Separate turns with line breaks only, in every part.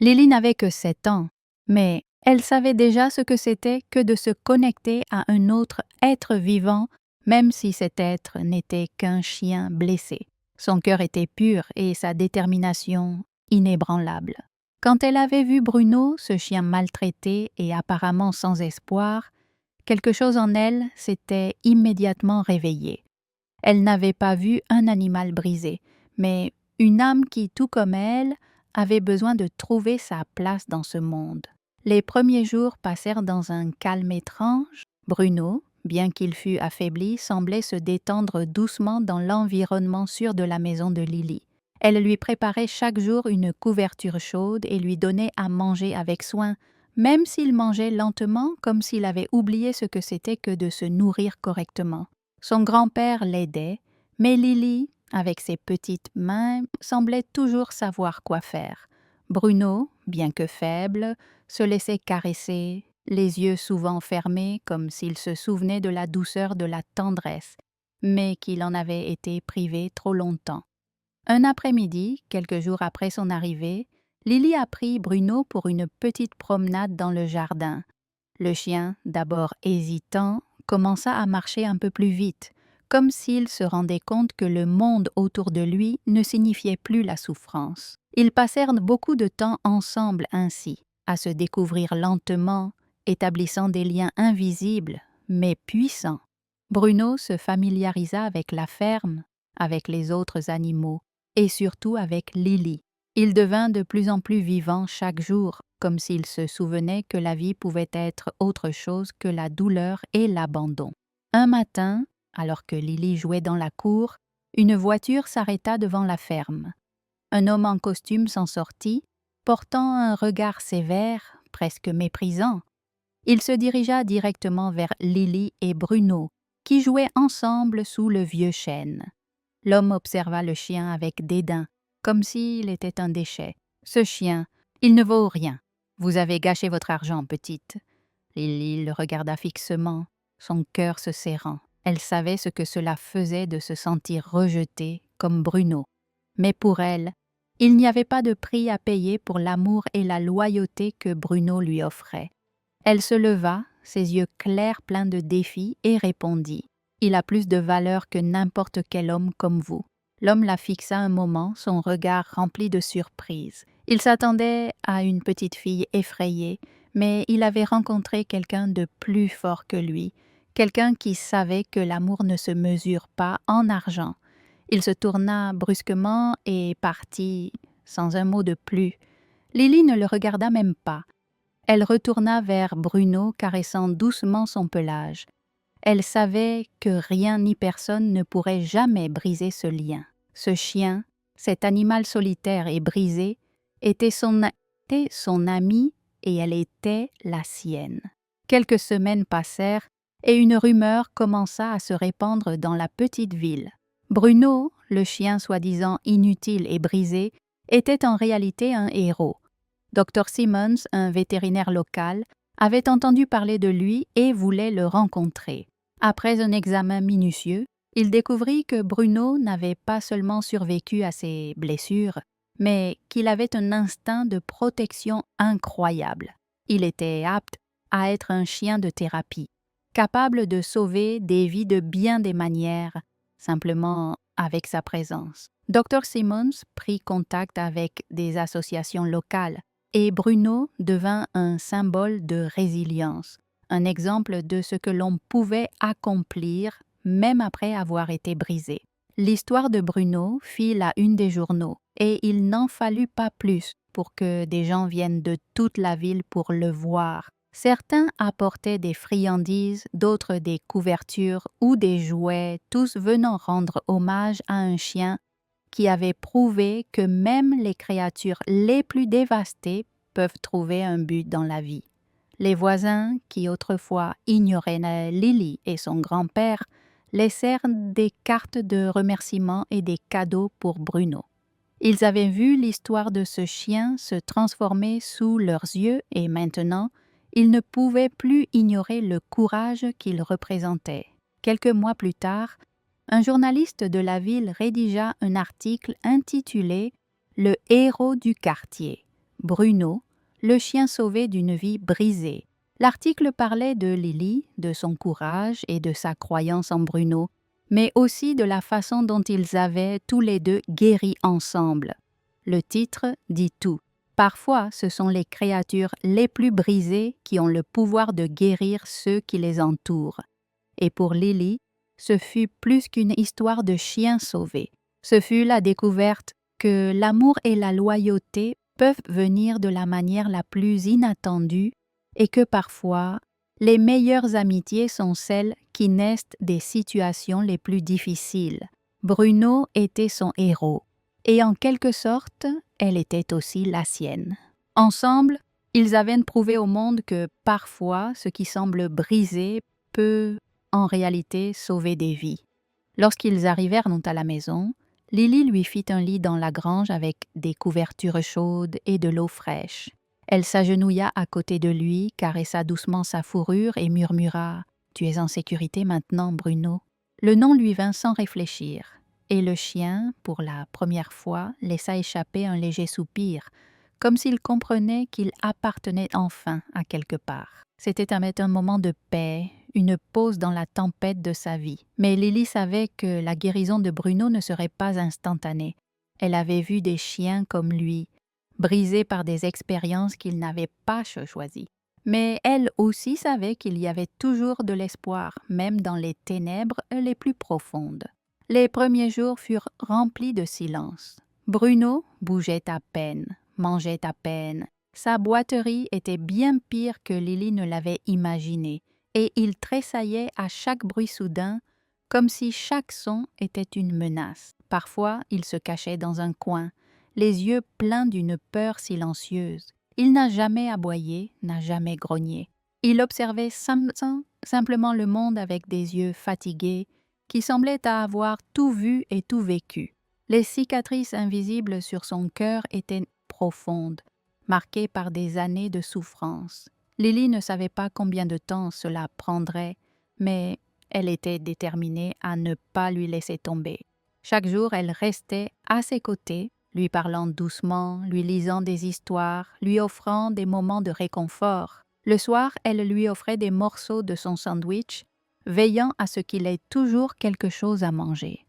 Lily n'avait que 7 ans, mais elle savait déjà ce que c'était que de se connecter à un autre être vivant, même si cet être n'était qu'un chien blessé. Son cœur était pur et sa détermination inébranlable. Quand elle avait vu Bruno, ce chien maltraité et apparemment sans espoir, quelque chose en elle s'était immédiatement réveillé. Elle n'avait pas vu un animal brisé, mais une âme qui, tout comme elle, avait besoin de trouver sa place dans ce monde. Les premiers jours passèrent dans un calme étrange. Bruno, bien qu'il fût affaibli, semblait se détendre doucement dans l'environnement sûr de la maison de Lily. Elle lui préparait chaque jour une couverture chaude et lui donnait à manger avec soin, même s'il mangeait lentement comme s'il avait oublié ce que c'était que de se nourrir correctement. Son grand-père l'aidait, mais Lily, avec ses petites mains, semblait toujours savoir quoi faire. Bruno, bien que faible, se laissait caresser, les yeux souvent fermés comme s'il se souvenait de la douceur de la tendresse, mais qu'il en avait été privé trop longtemps. Un après-midi, quelques jours après son arrivée, Lily a pris Bruno pour une petite promenade dans le jardin. Le chien, d'abord hésitant, commença à marcher un peu plus vite, comme s'il se rendait compte que le monde autour de lui ne signifiait plus la souffrance. Ils passèrent beaucoup de temps ensemble ainsi, à se découvrir lentement, établissant des liens invisibles, mais puissants. Bruno se familiarisa avec la ferme, avec les autres animaux, et surtout avec Lily. Il devint de plus en plus vivant chaque jour, comme s'il se souvenait que la vie pouvait être autre chose que la douleur et l'abandon. Un matin, alors que Lily jouait dans la cour, une voiture s'arrêta devant la ferme. Un homme en costume s'en sortit, portant un regard sévère, presque méprisant. Il se dirigea directement vers Lily et Bruno, qui jouaient ensemble sous le vieux chêne. L'homme observa le chien avec dédain, comme s'il était un déchet. « Ce chien, il ne vaut rien. Vous avez gâché votre argent, petite. » Lily le regarda fixement, son cœur se serrant. Elle savait ce que cela faisait de se sentir rejetée, comme Bruno. Mais pour elle, il n'y avait pas de prix à payer pour l'amour et la loyauté que Bruno lui offrait. Elle se leva, ses yeux clairs pleins de défi, et répondit. Il a plus de valeur que n'importe quel homme comme vous. L'homme la fixa un moment, son regard rempli de surprise. Il s'attendait à une petite fille effrayée, mais il avait rencontré quelqu'un de plus fort que lui, quelqu'un qui savait que l'amour ne se mesure pas en argent. Il se tourna brusquement et partit sans un mot de plus. Lily ne le regarda même pas. Elle retourna vers Bruno, caressant doucement son pelage. Elle savait que rien ni personne ne pourrait jamais briser ce lien. Ce chien, cet animal solitaire et brisé, était son ami et elle était la sienne. Quelques semaines passèrent et une rumeur commença à se répandre dans la petite ville. Bruno, le chien soi-disant inutile et brisé, était en réalité un héros. Dr. Simmons, un vétérinaire local, avait entendu parler de lui et voulait le rencontrer. Après un examen minutieux, il découvrit que Bruno n'avait pas seulement survécu à ses blessures, mais qu'il avait un instinct de protection incroyable. Il était apte à être un chien de thérapie, capable de sauver des vies de bien des manières, simplement avec sa présence. Dr. Simmons prit contact avec des associations locales et Bruno devint un symbole de résilience, un exemple de ce que l'on pouvait accomplir même après avoir été brisé. L'histoire de Bruno fit la une des journaux et il n'en fallut pas plus pour que des gens viennent de toute la ville pour le voir. Certains apportaient des friandises, d'autres des couvertures ou des jouets, tous venant rendre hommage à un chien qui avait prouvé que même les créatures les plus dévastées peuvent trouver un but dans la vie. Les voisins, qui autrefois ignoraient Lily et son grand-père, laissèrent des cartes de remerciement et des cadeaux pour Bruno. Ils avaient vu l'histoire de ce chien se transformer sous leurs yeux et maintenant, ils ne pouvaient plus ignorer le courage qu'il représentait. Quelques mois plus tard, un journaliste de la ville rédigea un article intitulé « Le héros du quartier ». Bruno, le chien sauvé d'une vie brisée. L'article parlait de Lily, de son courage et de sa croyance en Bruno, mais aussi de la façon dont ils avaient tous les deux guéri ensemble. Le titre dit tout. Parfois, ce sont les créatures les plus brisées qui ont le pouvoir de guérir ceux qui les entourent. Et pour Lily, ce fut plus qu'une histoire de chien sauvé. Ce fut la découverte que l'amour et la loyauté peuvent venir de la manière la plus inattendue et que parfois, les meilleures amitiés sont celles qui naissent des situations les plus difficiles. Bruno était son héros, et en quelque sorte, elle était aussi la sienne. Ensemble, ils avaient prouvé au monde que parfois, ce qui semble brisé peut en réalité sauver des vies. Lorsqu'ils arrivèrent à la maison, Lily lui fit un lit dans la grange avec des couvertures chaudes et de l'eau fraîche. Elle s'agenouilla à côté de lui, caressa doucement sa fourrure et murmura « Tu es en sécurité maintenant, Bruno ». Le nom lui vint sans réfléchir, et le chien, pour la première fois, laissa échapper un léger soupir, comme s'il comprenait qu'il appartenait enfin à quelque part. C'était un moment de paix, une pause dans la tempête de sa vie. Mais Lily savait que la guérison de Bruno ne serait pas instantanée. Elle avait vu des chiens comme lui, brisés par des expériences qu'ils n'avaient pas choisies. Mais elle aussi savait qu'il y avait toujours de l'espoir, même dans les ténèbres les plus profondes. Les premiers jours furent remplis de silence. Bruno bougeait à peine, mangeait à peine. Sa boiterie était bien pire que Lily ne l'avait imaginé, et il tressaillait à chaque bruit soudain, comme si chaque son était une menace. Parfois, il se cachait dans un coin, les yeux pleins d'une peur silencieuse. Il n'a jamais aboyé, n'a jamais grogné. Il observait simplement le monde avec des yeux fatigués, qui semblaient avoir tout vu et tout vécu. Les cicatrices invisibles sur son cœur étaient profondes, marquées par des années de souffrance. Lily ne savait pas combien de temps cela prendrait, mais elle était déterminée à ne pas lui laisser tomber. Chaque jour, elle restait à ses côtés, lui parlant doucement, lui lisant des histoires, lui offrant des moments de réconfort. Le soir, elle lui offrait des morceaux de son sandwich, veillant à ce qu'il ait toujours quelque chose à manger.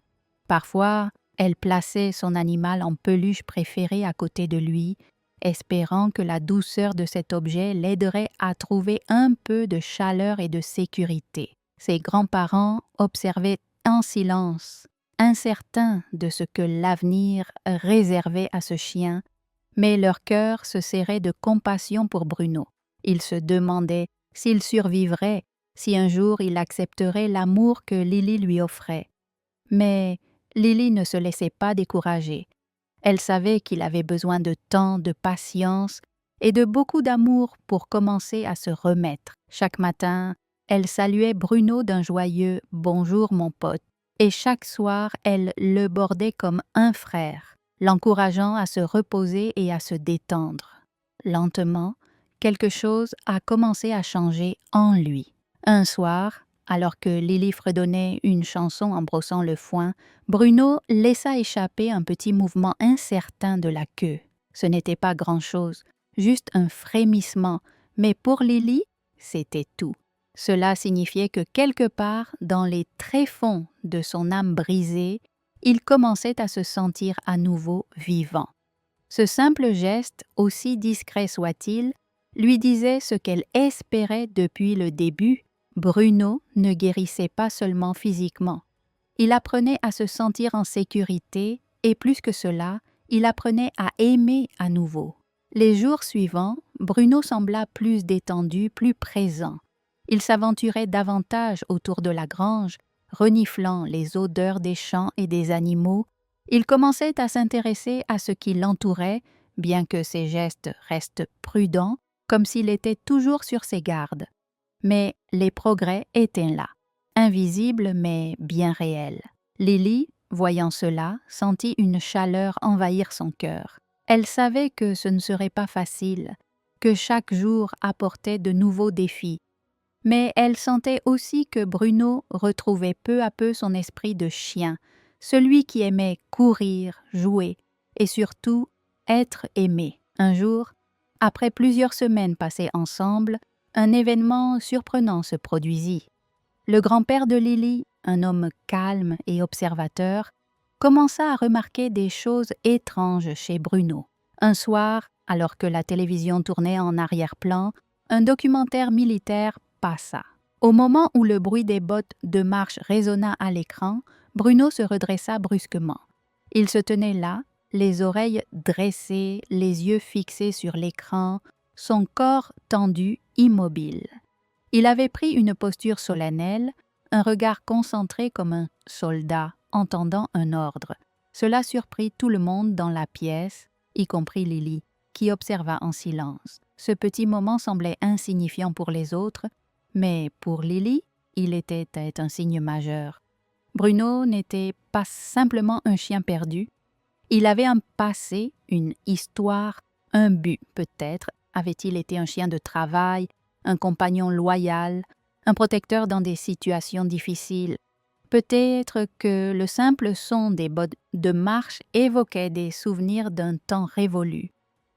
Parfois, elle plaçait son animal en peluche préféré à côté de lui, espérant que la douceur de cet objet l'aiderait à trouver un peu de chaleur et de sécurité. Ses grands-parents observaient en silence, incertains de ce que l'avenir réservait à ce chien, mais leur cœur se serrait de compassion pour Bruno. Ils se demandaient s'il survivrait, si un jour il accepterait l'amour que Lily lui offrait. Mais Lily ne se laissait pas décourager. Elle savait qu'il avait besoin de temps, de patience et de beaucoup d'amour pour commencer à se remettre. Chaque matin, elle saluait Bruno d'un joyeux « Bonjour mon pote » et chaque soir, elle le bordait comme un frère, l'encourageant à se reposer et à se détendre. Lentement, quelque chose a commencé à changer en lui. Un soir, alors que Lily fredonnait une chanson en brossant le foin, Bruno laissa échapper un petit mouvement incertain de la queue. Ce n'était pas grand-chose, juste un frémissement, mais pour Lily, c'était tout. Cela signifiait que quelque part, dans les tréfonds de son âme brisée, il commençait à se sentir à nouveau vivant. Ce simple geste, aussi discret soit-il, lui disait ce qu'elle espérait depuis le début. Bruno ne guérissait pas seulement physiquement. Il apprenait à se sentir en sécurité et plus que cela, il apprenait à aimer à nouveau. Les jours suivants, Bruno sembla plus détendu, plus présent. Il s'aventurait davantage autour de la grange, reniflant les odeurs des champs et des animaux. Il commençait à s'intéresser à ce qui l'entourait, bien que ses gestes restent prudents, comme s'il était toujours sur ses gardes. Mais les progrès étaient là, invisibles mais bien réels. Lily, voyant cela, sentit une chaleur envahir son cœur. Elle savait que ce ne serait pas facile, que chaque jour apportait de nouveaux défis. Mais elle sentait aussi que Bruno retrouvait peu à peu son esprit de chien, celui qui aimait courir, jouer et surtout être aimé. Un jour, Après plusieurs semaines passées ensemble, un événement surprenant se produisit. Le grand-père de Lily, un homme calme et observateur, commença à remarquer des choses étranges chez Bruno. Un soir, alors que la télévision tournait en arrière-plan, un documentaire militaire passa. Au moment où le bruit des bottes de marche résonna à l'écran, Bruno se redressa brusquement. Il se tenait là, les oreilles dressées, les yeux fixés sur l'écran, son corps tendu, immobile. Il avait pris une posture solennelle, un regard concentré comme un soldat entendant un ordre. Cela surprit tout le monde dans la pièce, y compris Lily, qui observa en silence. Ce petit moment semblait insignifiant pour les autres, mais pour Lily, il était un signe majeur. Bruno n'était pas simplement un chien perdu. Il avait un passé, une histoire, un but peut-être. Avait-il été un chien de travail, un compagnon loyal, un protecteur dans des situations difficiles? Peut-être que le simple son des bottes de marche évoquait des souvenirs d'un temps révolu.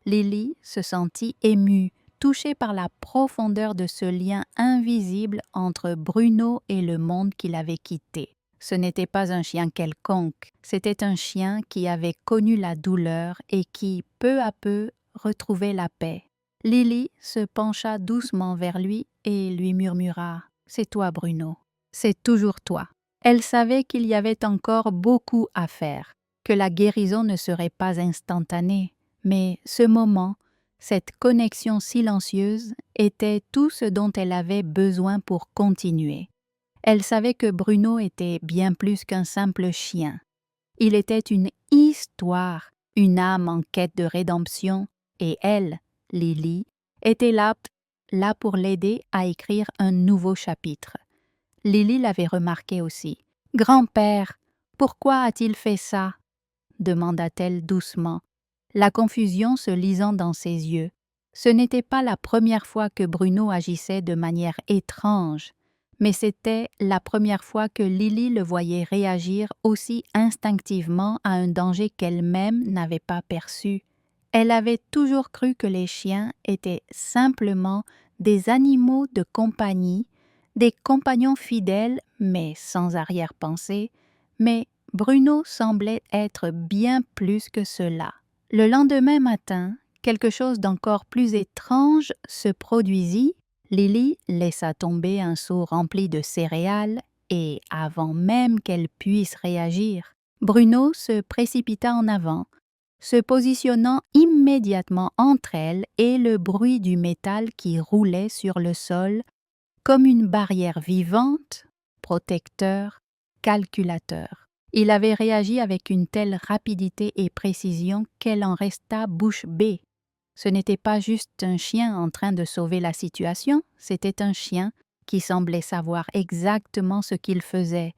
Lily se sentit émue, touchée par la profondeur de ce lien invisible entre Bruno et le monde qu'il avait quitté. Ce n'était pas un chien quelconque, c'était un chien qui avait connu la douleur et qui, peu à peu, retrouvait la paix. Lily se pencha doucement vers lui et lui murmura « C'est toi, Bruno, c'est toujours toi ». Elle savait qu'il y avait encore beaucoup à faire, que la guérison ne serait pas instantanée, mais ce moment, cette connexion silencieuse, était tout ce dont elle avait besoin pour continuer. Elle savait que Bruno était bien plus qu'un simple chien. Il était une histoire, une âme en quête de rédemption, et elle, Lily, était là pour l'aider à écrire un nouveau chapitre. Lily l'avait remarqué aussi. « Grand-père, pourquoi a-t-il fait ça ?» demanda-t-elle doucement, la confusion se lisant dans ses yeux. Ce n'était pas la première fois que Bruno agissait de manière étrange, mais c'était la première fois que Lily le voyait réagir aussi instinctivement à un danger qu'elle-même n'avait pas perçu. Elle avait toujours cru que les chiens étaient simplement des animaux de compagnie, des compagnons fidèles mais sans arrière-pensée, mais Bruno semblait être bien plus que cela. Le lendemain matin, quelque chose d'encore plus étrange se produisit. Lily laissa tomber un seau rempli de céréales et, avant même qu'elle puisse réagir, Bruno se précipita en avant, se positionnant immédiatement entre elle et le bruit du métal qui roulait sur le sol comme une barrière vivante, protecteur, calculateur. Il avait réagi avec une telle rapidité et précision qu'elle en resta bouche bée. Ce n'était pas juste un chien en train de sauver la situation, c'était un chien qui semblait savoir exactement ce qu'il faisait,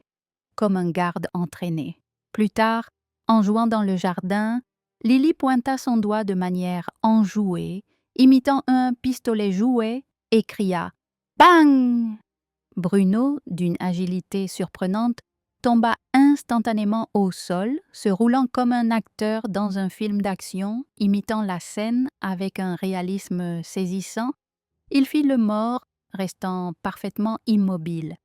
comme un garde entraîné. Plus tard, en jouant dans le jardin, Lily pointa son doigt de manière enjouée, imitant un pistolet jouet, et cria « Bang !» Bruno, d'une agilité surprenante, tomba instantanément au sol, se roulant comme un acteur dans un film d'action, imitant la scène avec un réalisme saisissant. Il fit le mort, restant parfaitement immobile.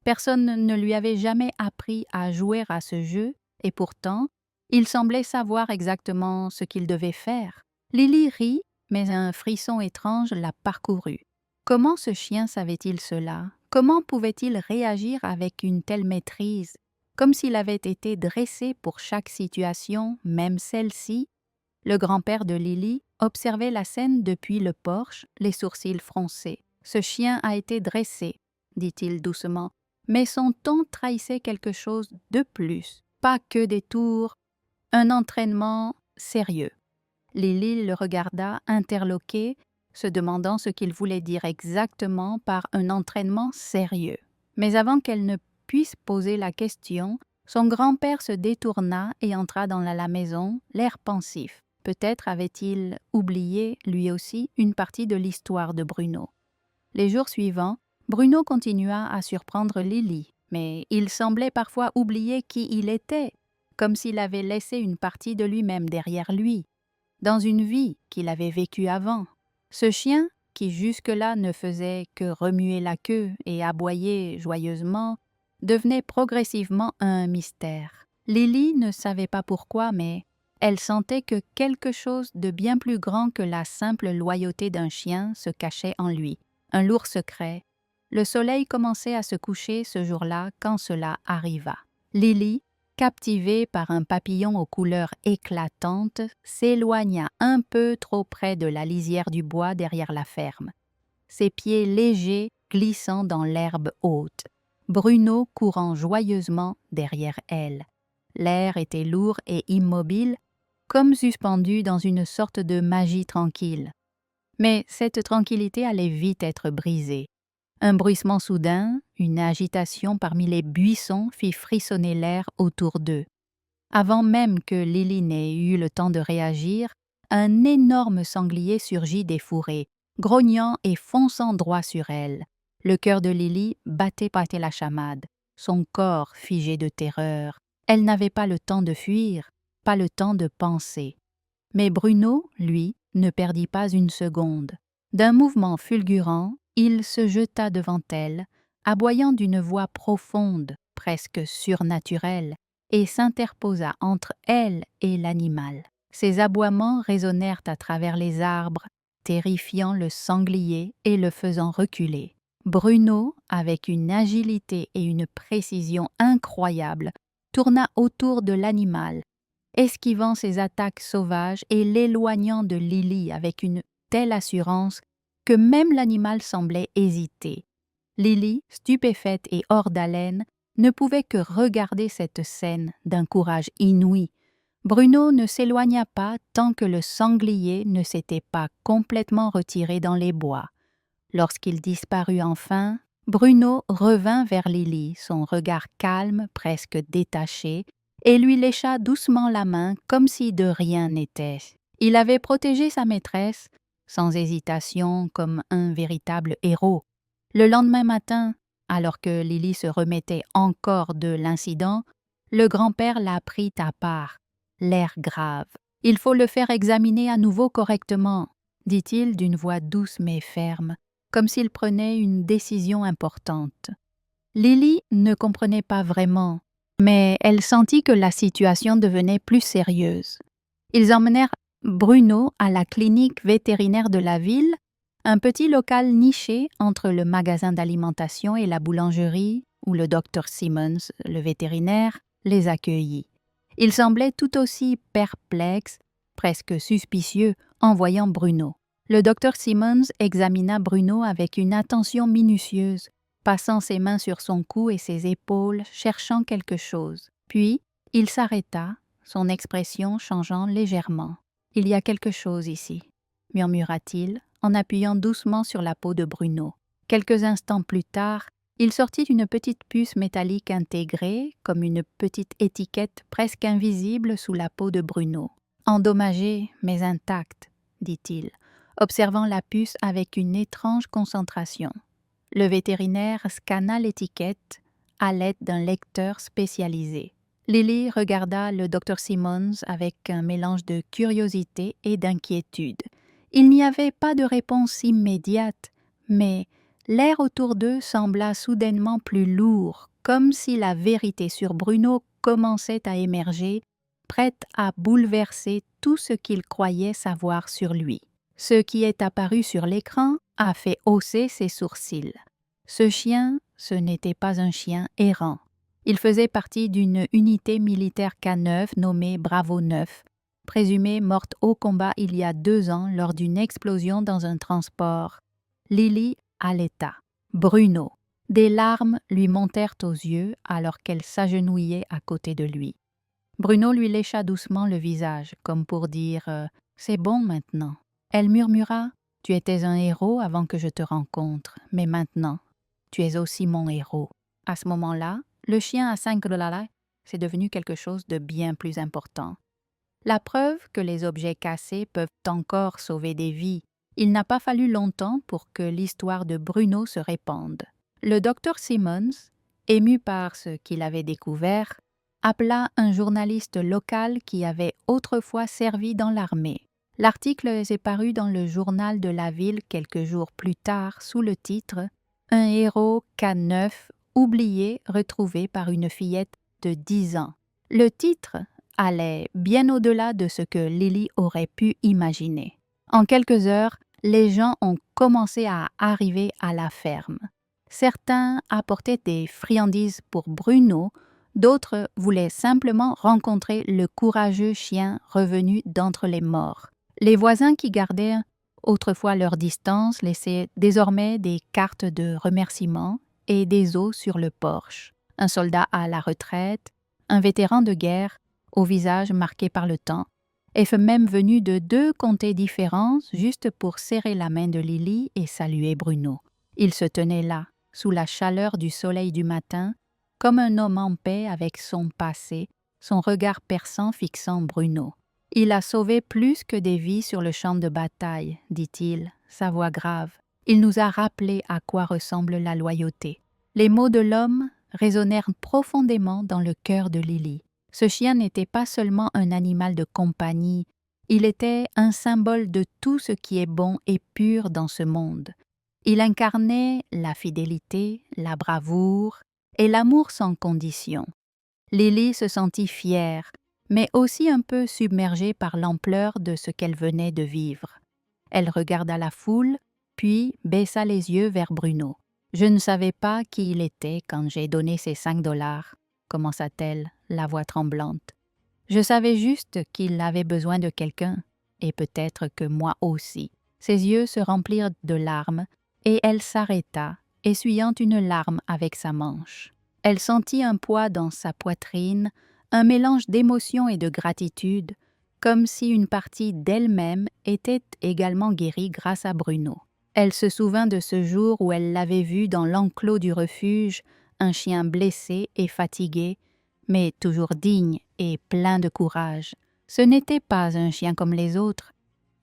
Personne ne lui avait jamais appris à jouer à ce jeu, et pourtant, il semblait savoir exactement ce qu'il devait faire. Lily rit, mais un frisson étrange la parcourut. Comment ce chien savait-il cela? Comment pouvait-il réagir avec une telle maîtrise, comme s'il avait été dressé pour chaque situation, même celle-ci? Le grand-père de Lily observait la scène depuis le porche, les sourcils froncés. « Ce chien a été dressé », dit-il doucement, mais son ton trahissait quelque chose de plus. Pas que des tours, un entraînement sérieux. Lily le regarda interloquée, se demandant ce qu'il voulait dire exactement par un entraînement sérieux. Mais avant qu'elle ne puisse poser la question, son grand-père se détourna et entra dans la maison, l'air pensif. Peut-être avait-il oublié, lui aussi, une partie de l'histoire de Bruno. Les jours suivants, Bruno continua à surprendre Lily, mais il semblait parfois oublier qui il était, comme s'il avait laissé une partie de lui-même derrière lui, dans une vie qu'il avait vécue avant. Ce chien, qui jusque-là ne faisait que remuer la queue et aboyer joyeusement, devenait progressivement un mystère. Lily ne savait pas pourquoi, mais elle sentait que quelque chose de bien plus grand que la simple loyauté d'un chien se cachait en lui, un lourd secret. Le soleil commençait à se coucher ce jour-là quand cela arriva. Lily, captivée par un papillon aux couleurs éclatantes, s'éloigna un peu trop près de la lisière du bois derrière la ferme, ses pieds légers glissant dans l'herbe haute, Bruno courant joyeusement derrière elle. L'air était lourd et immobile, comme suspendu dans une sorte de magie tranquille. Mais cette tranquillité allait vite être brisée. Un bruissement soudain, une agitation parmi les buissons fit frissonner l'air autour d'eux. Avant même que Lily n'ait eu le temps de réagir, un énorme sanglier surgit des fourrés, grognant et fonçant droit sur elle. Le cœur de Lily battait la chamade, son corps figé de terreur. Elle n'avait pas le temps de fuir, pas le temps de penser. Mais Bruno, lui, ne perdit pas une seconde. D'un mouvement fulgurant, il se jeta devant elle, aboyant d'une voix profonde, presque surnaturelle, et s'interposa entre elle et l'animal. Ses aboiements résonnèrent à travers les arbres, terrifiant le sanglier et le faisant reculer. Bruno, avec une agilité et une précision incroyables, tourna autour de l'animal, esquivant ses attaques sauvages et l'éloignant de Lily avec une telle assurance que même l'animal semblait hésiter. Lily, stupéfaite et hors d'haleine, ne pouvait que regarder cette scène d'un courage inouï. Bruno ne s'éloigna pas tant que le sanglier ne s'était pas complètement retiré dans les bois. Lorsqu'il disparut enfin, Bruno revint vers Lily, son regard calme, presque détaché, et lui lécha doucement la main comme si de rien n'était. Il avait protégé sa maîtresse, sans hésitation, comme un véritable héros. Le lendemain matin, alors que Lily se remettait encore de l'incident, le grand-père la prit à part, l'air grave. « Il faut le faire examiner à nouveau correctement », dit-il d'une voix douce mais ferme, comme s'il prenait une décision importante. Lily ne comprenait pas vraiment, mais elle sentit que la situation devenait plus sérieuse. Ils emmenèrent Bruno à la clinique vétérinaire de la ville, un petit local niché entre le magasin d'alimentation et la boulangerie, où le docteur Simmons, le vétérinaire, les accueillit. Il semblait tout aussi perplexe, presque suspicieux, en voyant Bruno. Le docteur Simmons examina Bruno avec une attention minutieuse, passant ses mains sur son cou et ses épaules, cherchant quelque chose. Puis, il s'arrêta, son expression changeant légèrement. « Il y a quelque chose ici », murmura-t-il, en appuyant doucement sur la peau de Bruno. Quelques instants plus tard, il sortit une petite puce métallique intégrée, comme une petite étiquette presque invisible sous la peau de Bruno. « Endommagée, mais intacte », dit-il, observant la puce avec une étrange concentration. Le vétérinaire scanna l'étiquette à l'aide d'un lecteur spécialisé. Lily regarda le docteur Simmons avec un mélange de curiosité et d'inquiétude. Il n'y avait pas de réponse immédiate, mais l'air autour d'eux sembla soudainement plus lourd, comme si la vérité sur Bruno commençait à émerger, prête à bouleverser tout ce qu'il croyait savoir sur lui. Ce qui est apparu sur l'écran a fait hausser ses sourcils. Ce chien, ce n'était pas un chien errant. Il faisait partie d'une unité militaire K9 nommée Bravo 9, présumée morte au combat il y a 2 ans lors d'une explosion dans un transport. Lily allaita. Bruno. Des larmes lui montèrent aux yeux alors qu'elle s'agenouillait à côté de lui. Bruno lui lécha doucement le visage, comme pour dire « C'est bon maintenant ». Elle murmura « Tu étais un héros avant que je te rencontre, mais maintenant, tu es aussi mon héros ». À ce moment-là, le chien à 5 dollars, c'est devenu quelque chose de bien plus important. La preuve que les objets cassés peuvent encore sauver des vies. Il n'a pas fallu longtemps pour que l'histoire de Bruno se répande. Le docteur Simmons, ému par ce qu'il avait découvert, appela un journaliste local qui avait autrefois servi dans l'armée. L'article est paru dans le journal de la ville quelques jours plus tard sous le titre « Un héros K9 oublié retrouvé par une fillette de 10 ans ». Le titre allait bien au-delà de ce que Lily aurait pu imaginer. En quelques heures, les gens ont commencé à arriver à la ferme. Certains apportaient des friandises pour Bruno, d'autres voulaient simplement rencontrer le courageux chien revenu d'entre les morts. Les voisins qui gardaient autrefois leur distance laissaient désormais des cartes de remerciement et des os sur le porche. Un soldat à la retraite, un vétéran de guerre, au visage marqué par le temps, est même venu de 2 comtés différents juste pour serrer la main de Lily et saluer Bruno. Il se tenait là, sous la chaleur du soleil du matin, comme un homme en paix avec son passé, son regard perçant fixant Bruno. « Il a sauvé plus que des vies sur le champ de bataille, dit-il, sa voix grave. Il nous a rappelé à quoi ressemble la loyauté. » Les mots de l'homme résonnèrent profondément dans le cœur de Lily. Ce chien n'était pas seulement un animal de compagnie, il était un symbole de tout ce qui est bon et pur dans ce monde. Il incarnait la fidélité, la bravoure et l'amour sans condition. Lily se sentit fière, mais aussi un peu submergée par l'ampleur de ce qu'elle venait de vivre. Elle regarda la foule, puis baissa les yeux vers Bruno. « Je ne savais pas qui il était quand j'ai donné ces 5 $, commença-t-elle, la voix tremblante. Je savais juste qu'il avait besoin de quelqu'un, et peut-être que moi aussi. » Ses yeux se remplirent de larmes, et elle s'arrêta, essuyant une larme avec sa manche. Elle sentit un poids dans sa poitrine, un mélange d'émotion et de gratitude, comme si une partie d'elle-même était également guérie grâce à Bruno. Elle se souvint de ce jour où elle l'avait vu dans l'enclos du refuge, un chien blessé et fatigué, mais toujours digne et plein de courage. Ce n'était pas un chien comme les autres.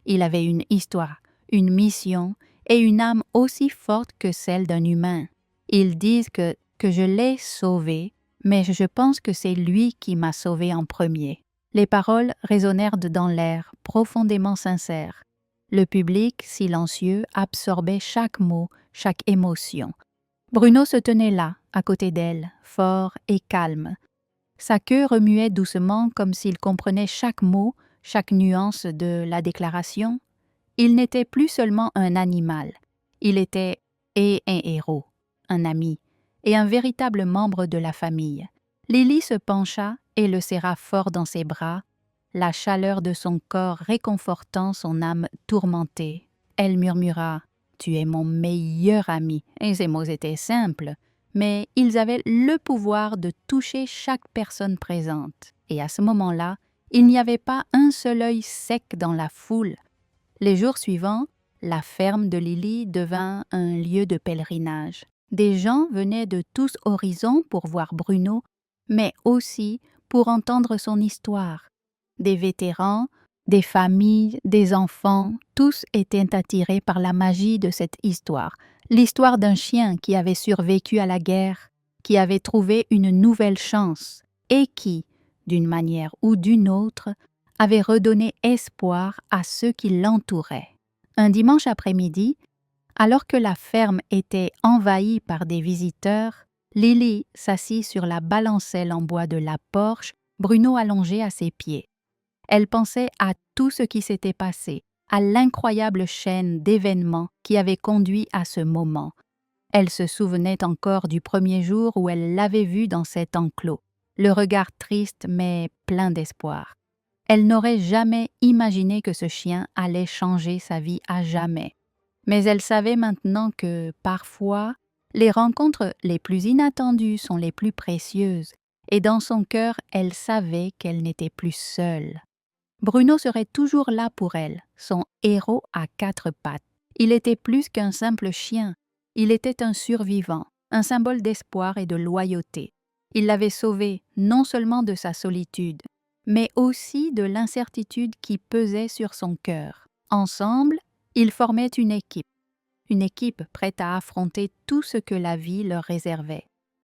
Il avait une histoire, une mission et une âme aussi forte que celle d'un humain. Ils disent que je l'ai sauvé, mais je pense que c'est lui qui m'a sauvé en premier. Les paroles résonnèrent dans l'air, profondément sincères. Le public, silencieux, absorbait chaque mot, chaque émotion. Bruno se tenait là, à côté d'elle, fort et calme. Sa queue remuait doucement comme s'il comprenait chaque mot, chaque nuance de la déclaration. Il n'était plus seulement un animal, il était un héros, un ami, et un véritable membre de la famille. Lily se pencha et le serra fort dans ses bras, la chaleur de son corps réconfortant son âme tourmentée. Elle murmura « Tu es mon meilleur ami », et ces mots étaient simples, mais ils avaient le pouvoir de toucher chaque personne présente. Et à ce moment-là, il n'y avait pas un seul œil sec dans la foule. Les jours suivants, la ferme de Lily devint un lieu de pèlerinage. Des gens venaient de tous horizons pour voir Bruno, mais aussi pour entendre son histoire. Des vétérans, des familles, des enfants, tous étaient attirés par la magie de cette histoire. L'histoire d'un chien qui avait survécu à la guerre, qui avait trouvé une nouvelle chance et qui, d'une manière ou d'une autre, avait redonné espoir à ceux qui l'entouraient. Un dimanche après-midi, alors que la ferme était envahie par des visiteurs, Lily s'assit sur la balancelle en bois de la porche, Bruno allongé à ses pieds. Elle pensait à tout ce qui s'était passé, à l'incroyable chaîne d'événements qui avait conduit à ce moment. Elle se souvenait encore du premier jour où elle l'avait vu dans cet enclos, le regard triste mais plein d'espoir. Elle n'aurait jamais imaginé que ce chien allait changer sa vie à jamais. Mais elle savait maintenant que, parfois, les rencontres les plus inattendues sont les plus précieuses, et dans son cœur, elle savait qu'elle n'était plus seule. Bruno serait toujours là pour elle, son héros à 4 pattes. Il était plus qu'un simple chien, il était un survivant, un symbole d'espoir et de loyauté. Il l'avait sauvée non seulement de sa solitude, mais aussi de l'incertitude qui pesait sur son cœur. Ensemble, ils formaient une équipe prête à affronter tout ce que la vie leur réservait.